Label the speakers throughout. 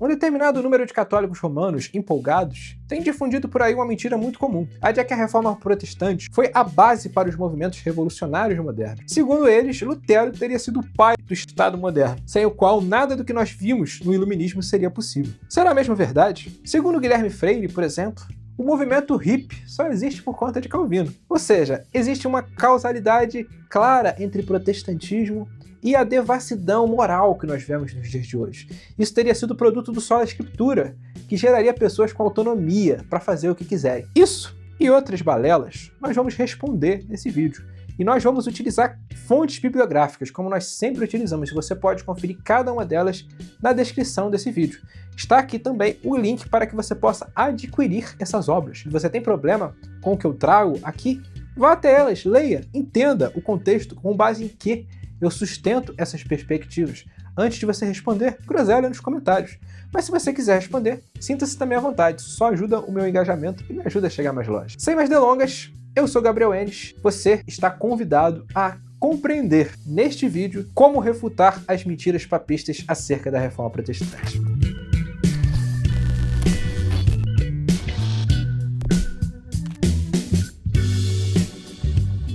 Speaker 1: Um determinado número de católicos romanos empolgados tem difundido por aí uma mentira muito comum, a de que a reforma protestante foi a base para os movimentos revolucionários modernos. Segundo eles, Lutero teria sido o pai do Estado moderno, sem o qual nada do que nós vimos no Iluminismo seria possível. Será mesmo verdade? Segundo Guilherme Freire, por exemplo, o movimento hippie só existe por conta de Calvino. Ou seja, existe uma causalidade clara entre protestantismo e a devassidão moral que nós vemos nos dias de hoje. Isso teria sido produto do Sola Escritura, que geraria pessoas com autonomia para fazer o que quiserem. Isso e outras balelas nós vamos responder nesse vídeo. E nós vamos utilizar fontes bibliográficas, como nós sempre utilizamos. Você pode conferir cada uma delas na descrição desse vídeo. Está aqui também o link para que você possa adquirir essas obras. Se você tem problema com o que eu trago aqui, vá até elas, leia, entenda o contexto, com base em que eu sustento essas perspectivas. Antes de você responder, groselha nos comentários. Mas se você quiser responder, sinta-se também à vontade. Só ajuda o meu engajamento e me ajuda a chegar mais longe. Sem mais delongas, eu sou Gabriel Enes. Você está convidado a compreender neste vídeo como refutar as mentiras papistas acerca da Reforma Protestante.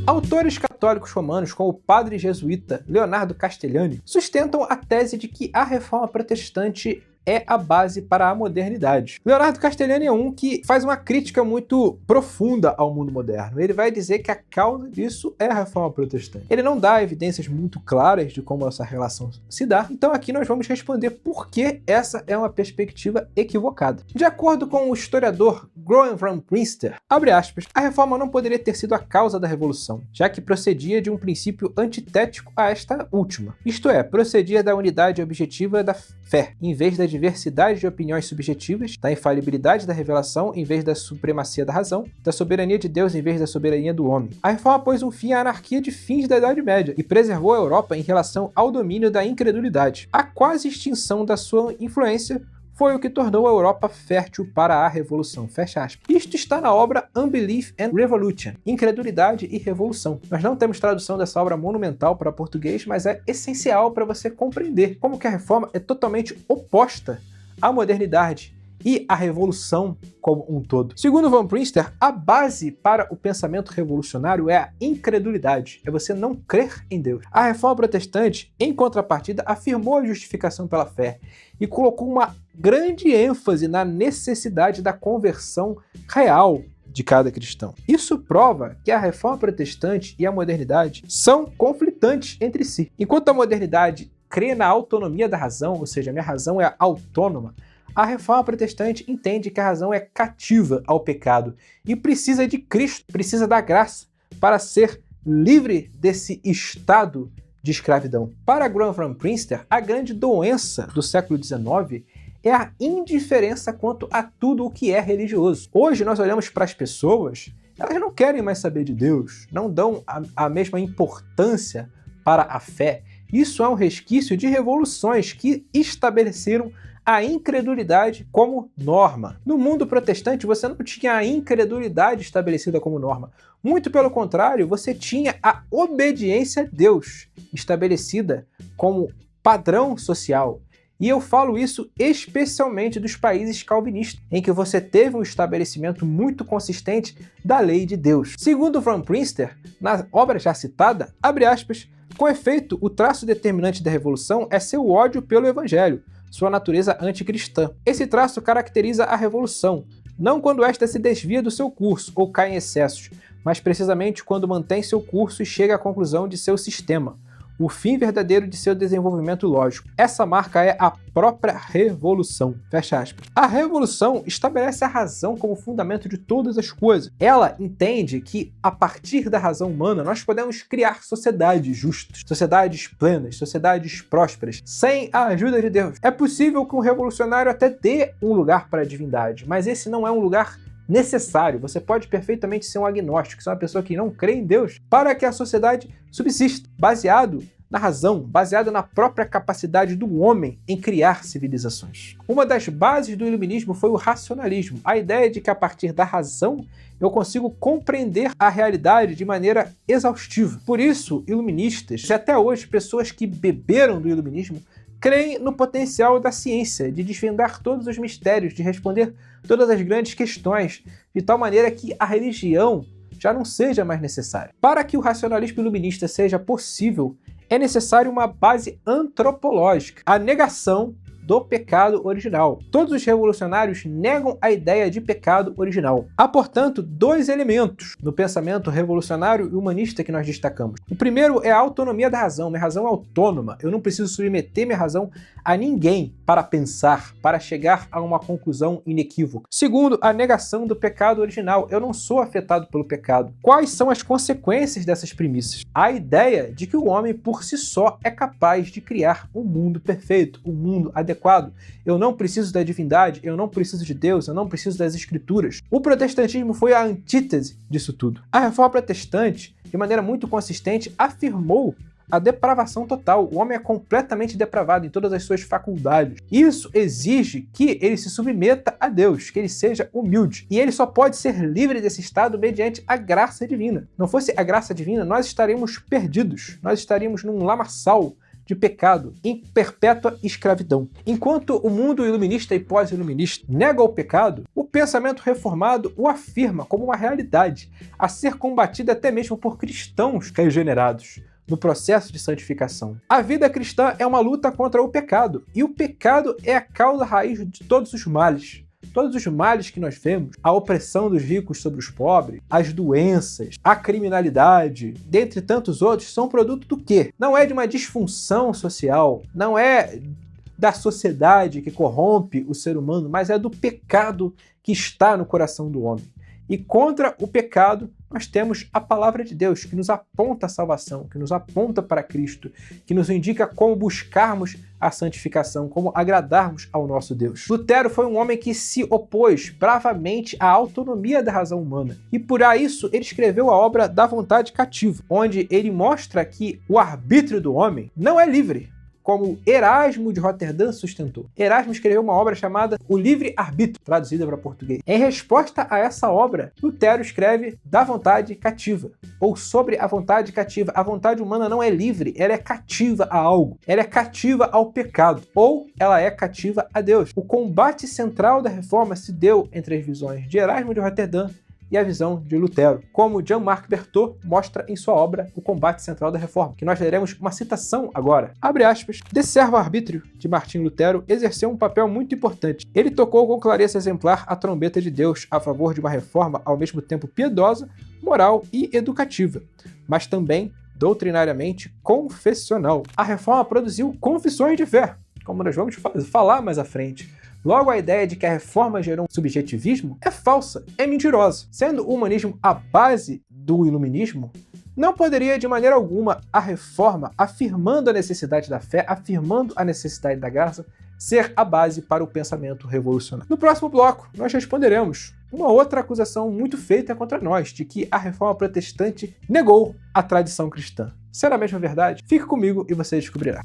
Speaker 1: Autores católicos romanos, como o padre jesuíta Leonardo Castellani, sustentam a tese de que a Reforma Protestante é a base para a modernidade. Leonardo Castellani é um que faz uma crítica muito profunda ao mundo moderno. Ele vai dizer que a causa disso é a Reforma Protestante. Ele não dá evidências muito claras de como essa relação se dá, então aqui nós vamos responder por que essa é uma perspectiva equivocada. De acordo com o historiador Groen van Prinster, abre aspas, a Reforma não poderia ter sido a causa da Revolução, já que procedia de um princípio antitético a esta última, isto é, procedia da unidade objetiva da fé, em vez da diversidade de opiniões subjetivas, da infalibilidade da revelação em vez da supremacia da razão, da soberania de Deus em vez da soberania do homem. A reforma pôs um fim à anarquia de fins da Idade Média e preservou a Europa em relação ao domínio da incredulidade. A quase extinção da sua influência foi o que tornou a Europa fértil para a Revolução. Fecha aspas. Isto está na obra Unbelief and Revolution, Incredulidade e Revolução. Nós não temos tradução dessa obra monumental para português, mas é essencial para você compreender como que a Reforma é totalmente oposta à modernidade e à revolução como um todo. Segundo Van Prinster, a base para o pensamento revolucionário é a incredulidade, é você não crer em Deus. A Reforma Protestante, em contrapartida, afirmou a justificação pela fé e colocou uma grande ênfase na necessidade da conversão real de cada cristão. Isso prova que a Reforma Protestante e a modernidade são conflitantes entre si. Enquanto a modernidade crê na autonomia da razão, ou seja, a minha razão é autônoma, a Reforma Protestante entende que a razão é cativa ao pecado e precisa de Cristo, precisa da graça para ser livre desse estado de escravidão. Para Groen van Prinster, a grande doença do século XIX é a indiferença quanto a tudo o que é religioso. Hoje nós olhamos para as pessoas, elas não querem mais saber de Deus, não dão a mesma importância para a fé. Isso é um resquício de revoluções que estabeleceram a incredulidade como norma. No mundo protestante, você não tinha a incredulidade estabelecida como norma. Muito pelo contrário, você tinha a obediência a Deus estabelecida como padrão social. E eu falo isso especialmente dos países calvinistas, em que você teve um estabelecimento muito consistente da lei de Deus. Segundo Van Prinster, na obra já citada, abre aspas, com efeito, o traço determinante da revolução é seu ódio pelo evangelho, sua natureza anticristã. Esse traço caracteriza a revolução, não quando esta se desvia do seu curso ou cai em excessos, mas precisamente quando mantém seu curso e chega à conclusão de seu sistema, o fim verdadeiro de seu desenvolvimento lógico. Essa marca é a própria revolução. Fecha aspas. A revolução estabelece a razão como fundamento de todas as coisas. Ela entende que, a partir da razão humana, nós podemos criar sociedades justas, sociedades plenas, sociedades prósperas, sem a ajuda de Deus. É possível que um revolucionário até dê um lugar para a divindade, mas esse não é um lugar necessário. Você pode perfeitamente ser um agnóstico, ser uma pessoa que não crê em Deus, para que a sociedade subsista, baseado na razão, baseado na própria capacidade do homem em criar civilizações. Uma das bases do iluminismo foi o racionalismo, a ideia de que a partir da razão eu consigo compreender a realidade de maneira exaustiva. Por isso, iluministas, e até hoje pessoas que beberam do iluminismo, creem no potencial da ciência de desvendar todos os mistérios, de responder todas as grandes questões, de tal maneira que a religião já não seja mais necessária. Para que o racionalismo iluminista seja possível, é necessário uma base antropológica, a negação do pecado original. Todos os revolucionários negam a ideia de pecado original. Há, portanto, dois elementos no pensamento revolucionário e humanista que nós destacamos. O primeiro é a autonomia da razão. Minha razão é autônoma. Eu não preciso submeter minha razão a ninguém para pensar, para chegar a uma conclusão inequívoca. Segundo, a negação do pecado original. Eu não sou afetado pelo pecado. Quais são as consequências dessas premissas? A ideia de que o homem por si só é capaz de criar um mundo perfeito, um mundo adequado. Eu não preciso da divindade, eu não preciso de Deus, eu não preciso das escrituras. O protestantismo foi a antítese disso tudo. A reforma protestante, de maneira muito consistente, afirmou a depravação total. O homem é completamente depravado em todas as suas faculdades. Isso exige que ele se submeta a Deus, que ele seja humilde. E ele só pode ser livre desse estado mediante a graça divina. Não fosse a graça divina, nós estaríamos perdidos. Nós estaríamos num lamaçal de pecado, em perpétua escravidão. Enquanto o mundo iluminista e pós-iluminista nega o pecado, o pensamento reformado o afirma como uma realidade, a ser combatida até mesmo por cristãos regenerados no processo de santificação. A vida cristã é uma luta contra o pecado, e o pecado é a causa raiz de todos os males. Todos os males que nós vemos, a opressão dos ricos sobre os pobres, as doenças, a criminalidade, dentre tantos outros, são produto do quê? Não é de uma disfunção social, não é da sociedade que corrompe o ser humano, mas é do pecado que está no coração do homem. E contra o pecado, nós temos a palavra de Deus, que nos aponta a salvação, que nos aponta para Cristo, que nos indica como buscarmos a santificação, como agradarmos ao nosso Deus. Lutero foi um homem que se opôs bravamente à autonomia da razão humana. E por isso ele escreveu a obra Da Vontade Cativa, onde ele mostra que o arbítrio do homem não é livre, como Erasmo de Roterdã sustentou. Erasmo escreveu uma obra chamada O Livre-Arbítrio, traduzida para português. Em resposta a essa obra, Lutero escreve Da Vontade Cativa, ou sobre a vontade cativa. A vontade humana não é livre, ela é cativa a algo. Ela é cativa ao pecado, ou ela é cativa a Deus. O combate central da reforma se deu entre as visões de Erasmo de Roterdã e a visão de Lutero, como Jean-Marc Berthaud mostra em sua obra O Combate Central da Reforma, que nós leremos uma citação agora. Abre aspas. De servo-arbítrio de Martim Lutero exerceu um papel muito importante. Ele tocou com clareza exemplar a trombeta de Deus a favor de uma reforma ao mesmo tempo piedosa, moral e educativa, mas também doutrinariamente confessional. A reforma produziu confissões de fé, como nós vamos falar mais à frente. Logo, a ideia de que a reforma gerou um subjetivismo é falsa, é mentirosa. Sendo o humanismo a base do iluminismo, não poderia de maneira alguma a reforma, afirmando a necessidade da fé, afirmando a necessidade da graça, ser a base para o pensamento revolucionário. No próximo bloco, nós responderemos uma outra acusação muito feita contra nós, de que a reforma protestante negou a tradição cristã. Será a mesma verdade? Fique comigo e você descobrirá.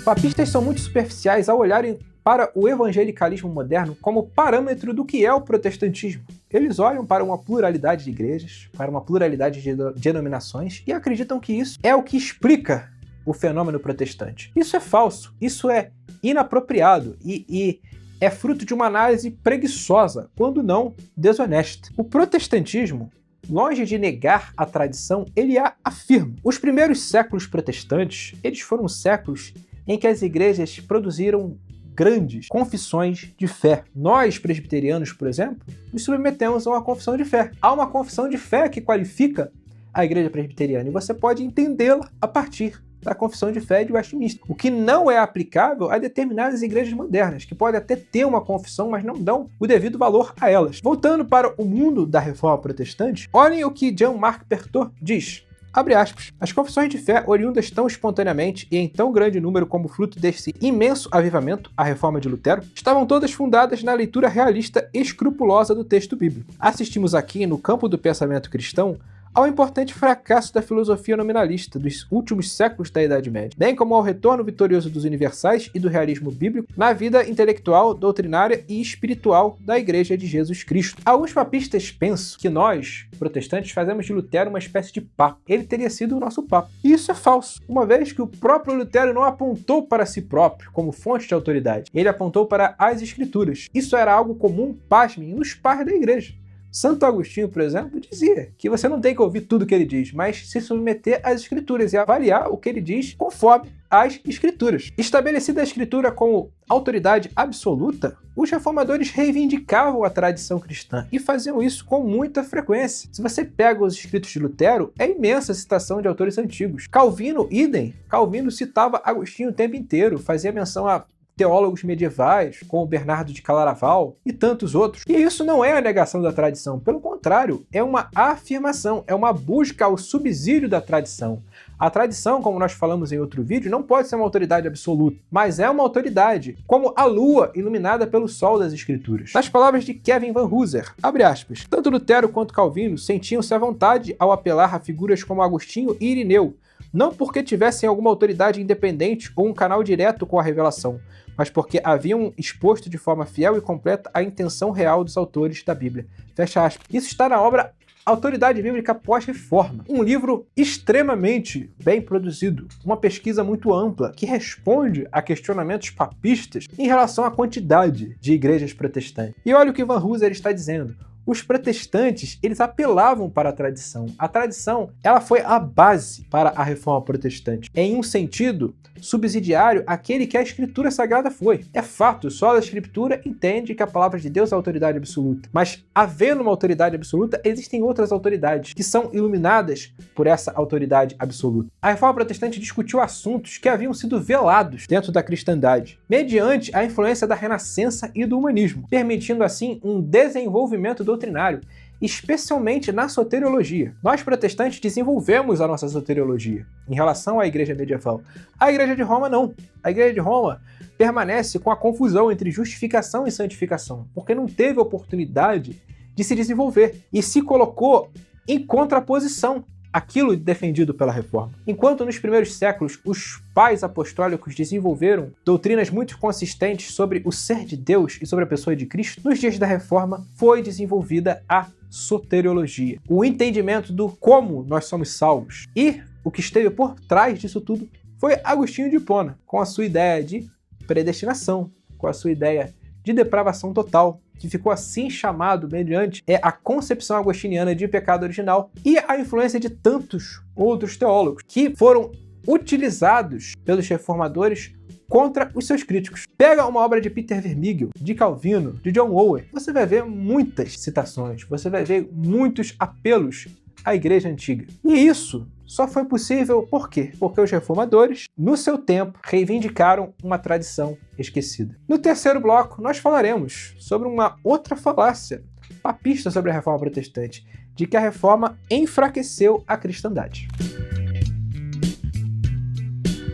Speaker 1: Papistas são muito superficiais ao olharem para o evangelicalismo moderno como parâmetro do que é o protestantismo. Eles olham para uma pluralidade de igrejas, para uma pluralidade de denominações e acreditam que isso é o que explica o fenômeno protestante. Isso é falso, isso é inapropriado e é fruto de uma análise preguiçosa, quando não desonesta. O protestantismo, longe de negar a tradição, ele a afirma. Os primeiros séculos protestantes, eles foram séculos em que as igrejas produziram grandes confissões de fé. Nós, presbiterianos, por exemplo, nos submetemos a uma confissão de fé. Há uma confissão de fé que qualifica a igreja presbiteriana e você pode entendê-la a partir da confissão de fé de Westminster. O que não é aplicável a determinadas igrejas modernas, que podem até ter uma confissão, mas não dão o devido valor a elas. Voltando para o mundo da reforma protestante, olhem o que Jean-Marc Berthaud diz. Abre aspas. As confissões de fé, oriundas tão espontaneamente e em tão grande número como fruto desse imenso avivamento, a reforma de Lutero, estavam todas fundadas na leitura realista escrupulosa do texto bíblico. Assistimos aqui, no campo do pensamento cristão, ao importante fracasso da filosofia nominalista dos últimos séculos da Idade Média, bem como ao retorno vitorioso dos universais e do realismo bíblico na vida intelectual, doutrinária e espiritual da Igreja de Jesus Cristo. Alguns papistas pensam que nós, protestantes, fazemos de Lutero uma espécie de papa. Ele teria sido o nosso papa. E isso é falso, uma vez que o próprio Lutero não apontou para si próprio como fonte de autoridade. Ele apontou para as Escrituras. Isso era algo comum, pasmem, nos pais da Igreja. Santo Agostinho, por exemplo, dizia que você não tem que ouvir tudo o que ele diz, mas se submeter às Escrituras e avaliar o que ele diz conforme as Escrituras. Estabelecida a Escritura como autoridade absoluta, os reformadores reivindicavam a tradição cristã e faziam isso com muita frequência. Se você pega os escritos de Lutero, é imensa a citação de autores antigos. Calvino, idem. Calvino citava Agostinho o tempo inteiro, fazia menção a teólogos medievais, como Bernardo de Claraval e tantos outros. E isso não é a negação da tradição, pelo contrário, é uma afirmação, é uma busca ao subsídio da tradição. A tradição, como nós falamos em outro vídeo, não pode ser uma autoridade absoluta, mas é uma autoridade, como a lua iluminada pelo sol das Escrituras. Nas palavras de Kevin Van Hooser, abre aspas, tanto Lutero quanto Calvino sentiam-se à vontade ao apelar a figuras como Agostinho e Irineu, não porque tivessem alguma autoridade independente ou um canal direto com a revelação, mas porque haviam exposto de forma fiel e completa a intenção real dos autores da Bíblia. Fecha aspas. Isso está na obra Autoridade Bíblica Pós-Reforma, um livro extremamente bem produzido, uma pesquisa muito ampla que responde a questionamentos papistas em relação à quantidade de igrejas protestantes. E olha o que Van Hooser está dizendo. Os protestantes, eles apelavam para a tradição. A tradição, ela foi a base para a reforma protestante. Em um sentido subsidiário àquele que a Escritura Sagrada foi. É fato, só a Escritura entende que a palavra de Deus é a autoridade absoluta. Mas, havendo uma autoridade absoluta, existem outras autoridades que são iluminadas por essa autoridade absoluta. A reforma protestante discutiu assuntos que haviam sido velados dentro da cristandade, mediante a influência da Renascença e do humanismo, permitindo assim um desenvolvimento doutrinário, especialmente na soteriologia. Nós protestantes desenvolvemos a nossa soteriologia em relação à Igreja medieval. A Igreja de Roma não. A Igreja de Roma permanece com a confusão entre justificação e santificação, porque não teve oportunidade de se desenvolver e se colocou em contraposição àquilo defendido pela Reforma. Enquanto nos primeiros séculos os pais apostólicos desenvolveram doutrinas muito consistentes sobre o ser de Deus e sobre a pessoa de Cristo, nos dias da Reforma foi desenvolvida a soteriologia, o entendimento do como nós somos salvos. E o que esteve por trás disso tudo foi Agostinho de Hipona, com a sua ideia de predestinação, com a sua ideia de depravação total, que ficou assim chamado mediante a concepção agostiniana de pecado original e a influência de tantos outros teólogos que foram utilizados pelos reformadores contra os seus críticos. Pega uma obra de Peter Vermigel, de Calvino, de John Owen, você vai ver muitas citações, você vai ver muitos apelos à Igreja Antiga. E isso só foi possível por quê? Porque os reformadores, no seu tempo, reivindicaram uma tradição esquecida. No terceiro bloco, nós falaremos sobre uma outra falácia papista sobre a Reforma Protestante, de que a Reforma enfraqueceu a cristandade.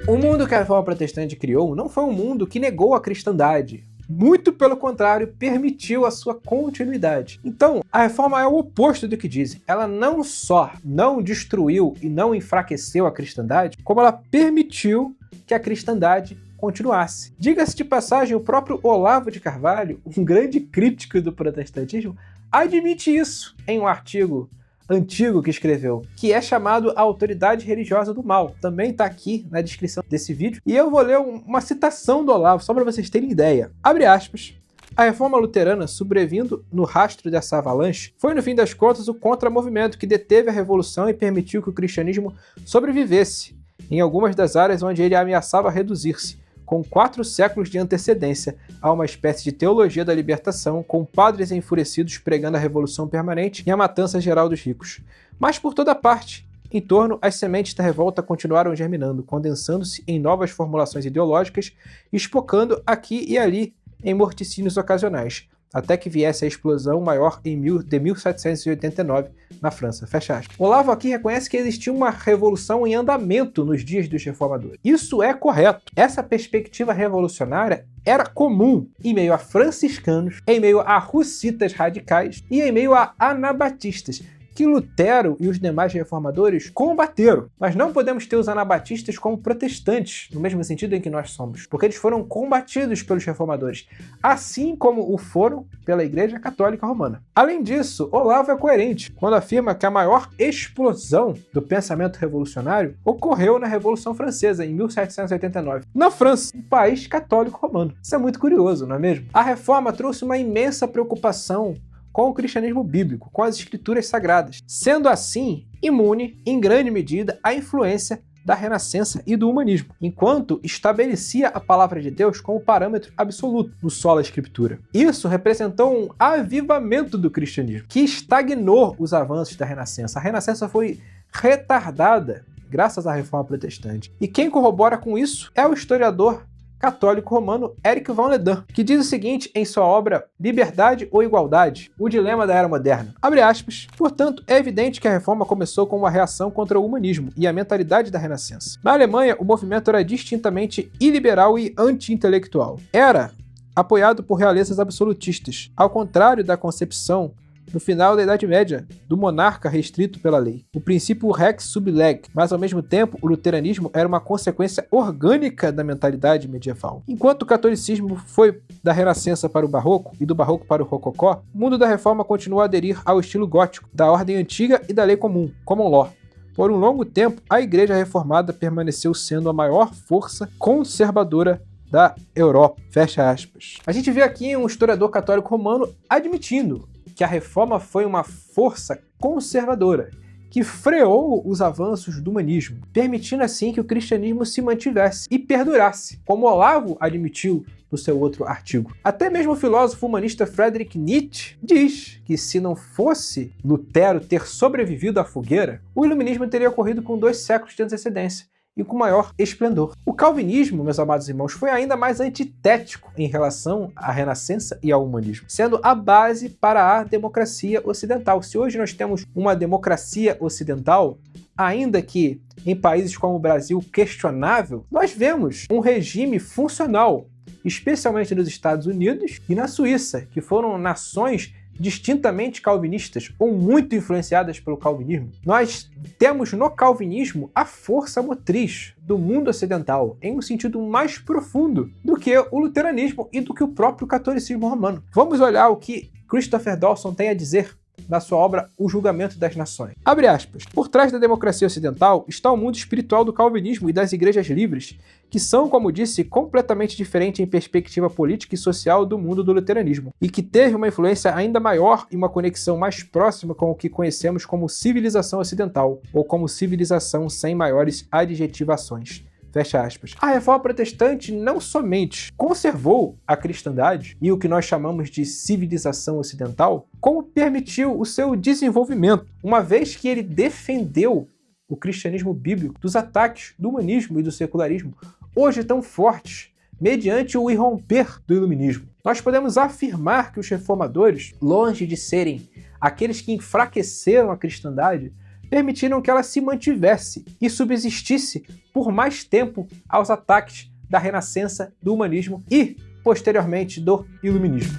Speaker 1: O mundo que a Reforma Protestante criou não foi um mundo que negou a cristandade. Muito pelo contrário, permitiu a sua continuidade. Então, a Reforma é o oposto do que dizem. Ela não só não destruiu e não enfraqueceu a cristandade, como ela permitiu que a cristandade continuasse. Diga-se de passagem, o próprio Olavo de Carvalho, um grande crítico do protestantismo, admite isso em um artigo antigo que escreveu, que é chamado A Autoridade Religiosa do Mal. Também está aqui na descrição desse vídeo. E eu vou ler uma citação do Olavo, só para vocês terem ideia. Abre aspas. A reforma luterana, sobrevindo no rastro dessa avalanche, foi no fim das contas o contramovimento que deteve a revolução e permitiu que o cristianismo sobrevivesse em algumas das áreas onde ele ameaçava reduzir-se, com 4 séculos de antecedência, a uma espécie de teologia da libertação, com padres enfurecidos pregando a revolução permanente e a matança geral dos ricos. Mas por toda parte, em torno, as sementes da revolta continuaram germinando, condensando-se em novas formulações ideológicas, espocando aqui e ali em morticínios ocasionais, até que viesse a explosão maior de 1789 na França. Fecha aspas. Olavo aqui reconhece que existia uma revolução em andamento nos dias dos reformadores. Isso é correto. Essa perspectiva revolucionária era comum em meio a franciscanos, em meio a russitas radicais e em meio a anabatistas, que Lutero e os demais reformadores combateram. Nós não podemos ter os anabatistas como protestantes, no mesmo sentido em que nós somos, porque eles foram combatidos pelos reformadores, assim como o foram pela Igreja Católica Romana. Além disso, Olavo é coerente quando afirma que a maior explosão do pensamento revolucionário ocorreu na Revolução Francesa, em 1789, na França, um país católico romano. Isso é muito curioso, não é mesmo? A reforma trouxe uma imensa preocupação com o cristianismo bíblico, com as escrituras sagradas, sendo assim imune, em grande medida, à influência da Renascença e do humanismo, enquanto estabelecia a palavra de Deus como parâmetro absoluto no sola escritura. Isso representou um avivamento do cristianismo, que estagnou os avanços da Renascença. A Renascença foi retardada graças à Reforma Protestante. E quem corrobora com isso é o historiador católico romano Eric von Ledan, que diz o seguinte em sua obra Liberdade ou Igualdade? O dilema da era moderna. Abre aspas. Portanto, é evidente que a reforma começou com uma reação contra o humanismo e a mentalidade da Renascença. Na Alemanha, o movimento era distintamente iliberal e anti-intelectual. Era apoiado por realezas absolutistas, ao contrário da concepção no final da Idade Média, do monarca restrito pela lei. O princípio Rex sub lege, mas ao mesmo tempo o luteranismo era uma consequência orgânica da mentalidade medieval. Enquanto o catolicismo foi da Renascença para o Barroco e do Barroco para o Rococó, o mundo da Reforma continuou a aderir ao estilo gótico, da ordem antiga e da lei comum, common law. Por um longo tempo, a Igreja Reformada permaneceu sendo a maior força conservadora da Europa. Fecha aspas. A gente vê aqui um historiador católico romano admitindo que a reforma foi uma força conservadora, que freou os avanços do humanismo, permitindo assim que o cristianismo se mantivesse e perdurasse, como Olavo admitiu no seu outro artigo. Até mesmo o filósofo humanista Friedrich Nietzsche diz que se não fosse Lutero ter sobrevivido à fogueira, o iluminismo teria ocorrido com 2 séculos de antecedência e com maior esplendor. O calvinismo, meus amados irmãos, foi ainda mais antitético em relação à Renascença e ao humanismo, sendo a base para a democracia ocidental. Se hoje nós temos uma democracia ocidental, ainda que em países como o Brasil questionável, nós vemos um regime funcional, especialmente nos Estados Unidos e na Suíça, que foram nações distintamente calvinistas ou muito influenciadas pelo calvinismo. Nós temos no calvinismo a força motriz do mundo ocidental em um sentido mais profundo do que o luteranismo e do que o próprio catolicismo romano. Vamos olhar o que Christopher Dawson tem a dizer na sua obra O Julgamento das Nações. Abre aspas. Por trás da democracia ocidental está o mundo espiritual do calvinismo e das igrejas livres, que são, como disse, completamente diferentes em perspectiva política e social do mundo do luteranismo, e que teve uma influência ainda maior e uma conexão mais próxima com o que conhecemos como civilização ocidental, ou como civilização sem maiores adjetivações. Fecha aspas. A Reforma Protestante não somente conservou a cristandade e o que nós chamamos de civilização ocidental, como permitiu o seu desenvolvimento, uma vez que ele defendeu o cristianismo bíblico dos ataques do humanismo e do secularismo, hoje tão fortes, mediante o irromper do iluminismo. Nós podemos afirmar que os reformadores, longe de serem aqueles que enfraqueceram a cristandade, permitiram que ela se mantivesse e subsistisse por mais tempo aos ataques da Renascença, do humanismo e, posteriormente, do iluminismo.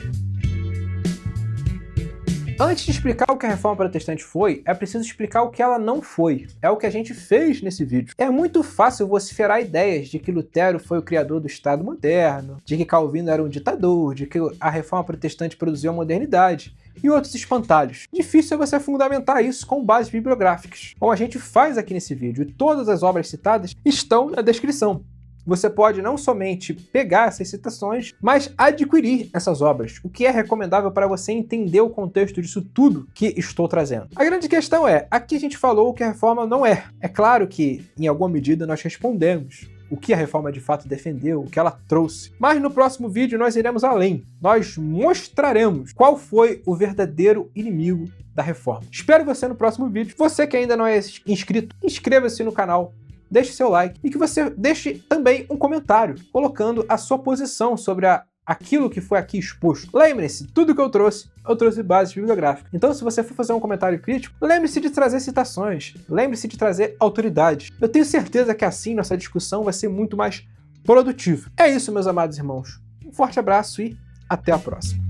Speaker 1: Antes de explicar o que a Reforma Protestante foi, é preciso explicar o que ela não foi. É o que a gente fez nesse vídeo. É muito fácil vociferar ideias de que Lutero foi o criador do Estado moderno, de que Calvino era um ditador, de que a Reforma Protestante produziu a modernidade e outros espantalhos. Difícil é você fundamentar isso com bases bibliográficas, como a gente faz aqui nesse vídeo, e todas as obras citadas estão na descrição. Você pode não somente pegar essas citações, mas adquirir essas obras, o que é recomendável para você entender o contexto disso tudo que estou trazendo. A grande questão é, aqui a gente falou o que a reforma não é. É claro que, em alguma medida, nós respondemos o que a reforma de fato defendeu, o que ela trouxe. Mas no próximo vídeo nós iremos além. Nós mostraremos qual foi o verdadeiro inimigo da reforma. Espero você no próximo vídeo. Você que ainda não é inscrito, inscreva-se no canal, deixe seu like e que você deixe também um comentário colocando a sua posição sobre aquilo que foi aqui exposto. Lembre-se, tudo que eu trouxe bases bibliográficas. Então, se você for fazer um comentário crítico, lembre-se de trazer citações, lembre-se de trazer autoridades. Eu tenho certeza que assim nossa discussão vai ser muito mais produtiva. É isso, meus amados irmãos. Um forte abraço e até a próxima.